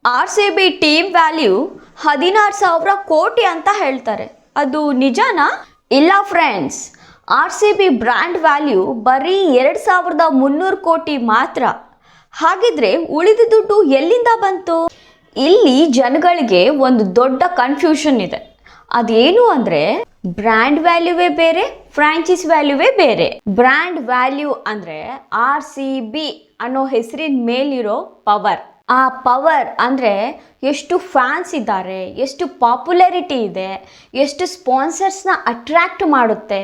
RCB team value 16,000 ಕೋಟಿ ಅಂತ ಹೇಳ್ತಾರೆ. ಅದು ನಿಜನಾ? ಇಲ್ಲ ಫ್ರೆಂಡ್ಸ್, RCB ಬ್ರ್ಯಾಂಡ್ ವ್ಯಾಲ್ಯೂ ಬರೀ 2,300 ಕೋಟಿ ಮಾತ್ರ. ಹಾಗಿದ್ರೆ ಉಳಿದ ದುಡ್ಡು ಎಲ್ಲಿಂದ ಬಂತು? ಇಲ್ಲಿ ಜನಗಳಿಗೆ ಒಂದು ದೊಡ್ಡ ಕನ್ಫ್ಯೂಷನ್ ಇದೆ. ಅದೇನು ಅಂದರೆ, ಬ್ರ್ಯಾಂಡ್ ವ್ಯಾಲ್ಯೂವೇ ಬೇರೆ, ಫ್ರಾಂಚೈಸ್ ವ್ಯಾಲ್ಯೂವೇ ಬೇರೆ. ಬ್ರ್ಯಾಂಡ್ ವ್ಯಾಲ್ಯೂ ಅಂದರೆ RCB ಅನ್ನೋ ಹೆಸರಿನ ಮೇಲಿರೋ ಪವರ್. ಆ ಪವರ್ ಅಂದರೆ ಎಷ್ಟು ಫ್ಯಾನ್ಸ್ ಇದ್ದಾರೆ, ಎಷ್ಟು ಪಾಪ್ಯುಲಾರಿಟಿ ಇದೆ, ಎಷ್ಟು ಸ್ಪಾನ್ಸರ್ಸ್ನ ಅಟ್ರ್ಯಾಕ್ಟ್ ಮಾಡುತ್ತೆ,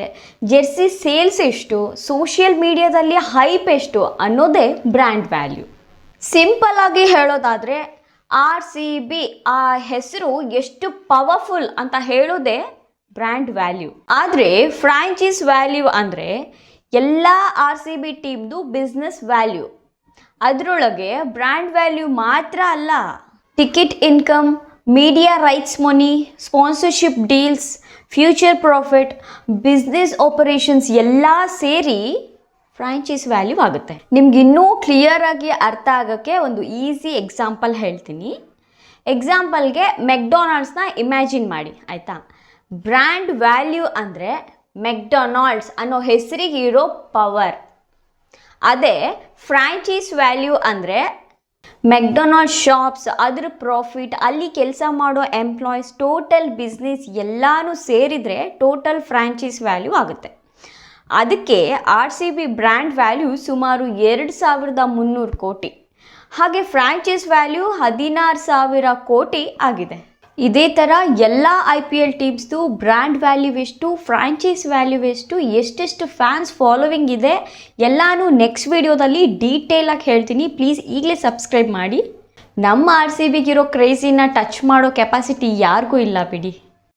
ಜೆರ್ಸಿ ಸೇಲ್ಸ್ ಎಷ್ಟು, ಸೋಷಿಯಲ್ ಮೀಡಿಯಾದಲ್ಲಿ ಹೈಪ್ ಎಷ್ಟು ಅನ್ನೋದೇ ಬ್ರ್ಯಾಂಡ್ ವ್ಯಾಲ್ಯೂ. ಸಿಂಪಲ್ ಆಗಿ ಹೇಳೋದಾದರೆ RCB ಆ ಹೆಸರು ಎಷ್ಟು ಪವರ್ಫುಲ್ ಅಂತ ಹೇಳೋದೇ ಬ್ರ್ಯಾಂಡ್ ವ್ಯಾಲ್ಯೂ. ಆದರೆ ಫ್ರಾಂಚೈಸ್ ವ್ಯಾಲ್ಯೂ ಅಂದರೆ ಎಲ್ಲ RCB ಟೀಮ್ದು ಬಿಸ್ನೆಸ್ ವ್ಯಾಲ್ಯೂ. ಅದರೊಳಗೆ ಬ್ರ್ಯಾಂಡ್ ವ್ಯಾಲ್ಯೂ ಮಾತ್ರ ಅಲ್ಲ, ticket income, media rights money, sponsorship deals, future profit, business operations ಎಲ್ಲ ಸೇರಿ ಫ್ರಾಂಚೈಸ್ ವ್ಯಾಲ್ಯೂ ಆಗುತ್ತೆ. ನಿಮ್ಗೆ ಇನ್ನೂ ಕ್ಲಿಯರ್ ಆಗಿ ಅರ್ಥ ಆಗೋಕ್ಕೆ ಒಂದು ಈಸಿ ಎಕ್ಸಾಂಪಲ್ ಹೇಳ್ತೀನಿ. ಎಕ್ಸಾಂಪಲ್ಗೆ ಮೆಕ್ಡೊನಾಲ್ಡ್ಸ್ನ ಇಮ್ಯಾಜಿನ್ ಮಾಡಿ, ಆಯಿತಾ? ಬ್ರ್ಯಾಂಡ್ ವ್ಯಾಲ್ಯೂ ಅಂದರೆ ಮೆಕ್ಡೊನಾಲ್ಡ್ಸ್ ಅನ್ನೋ ಹೆಸರಿಗೆ ಇರೋ ಪವರ್. ಅದೇ ಫ್ರಾಂಚೈಸ್ ವ್ಯಾಲ್ಯೂ ಅಂದರೆ ಮೆಕ್ಡೊನಾಲ್ಡ್ಸ್ ಶಾಪ್ಸ್, ಅದರ ಪ್ರಾಫಿಟ್, ಅಲ್ಲಿ ಕೆಲಸ ಮಾಡೋ ಎಂಪ್ಲಾಯೀಸ್, ಟೋಟಲ್ ಬಿಸ್ನೆಸ್ ಎಲ್ಲನೂ ಸೇರಿದರೆ ಟೋಟಲ್ ಫ್ರಾಂಚೈಸ್ ವ್ಯಾಲ್ಯೂ ಆಗುತ್ತೆ. ಅದಕ್ಕೆ RCB ಬ್ರ್ಯಾಂಡ್ ವ್ಯಾಲ್ಯೂ ಸುಮಾರು 2,300 ಕೋಟಿ. ಹಾಗೆ ಫ್ರಾಂಚೈಸ್ ವ್ಯಾಲ್ಯೂ 16,000 ಕೋಟಿ ಆಗಿದೆ. ಇದೇ ಥರ ಎಲ್ಲ IPL ಟೀಮ್ಸ್ದು ಬ್ರ್ಯಾಂಡ್ ವ್ಯಾಲ್ಯೂ ಎಷ್ಟು, ಫ್ರಾಂಚೈಸ್ ವ್ಯಾಲ್ಯೂ ಎಷ್ಟು, ಎಷ್ಟೆಷ್ಟು ಫ್ಯಾನ್ಸ್ ಫಾಲೋವಿಂಗ್ ಇದೆ ಎಲ್ಲನೂ ನೆಕ್ಸ್ಟ್ ವಿಡಿಯೋದಲ್ಲಿ ಡೀಟೇಲಾಗಿ ಹೇಳ್ತೀನಿ. ಪ್ಲೀಸ್ ಈಗಲೇ ಸಬ್ಸ್ಕ್ರೈಬ್ ಮಾಡಿ. ನಮ್ಮ RCBಗಿರೋ ಕ್ರೇಜಿನ ಟಚ್ ಮಾಡೋ ಕೆಪಾಸಿಟಿ ಯಾರಿಗೂ ಇಲ್ಲ ಬಿಡಿ.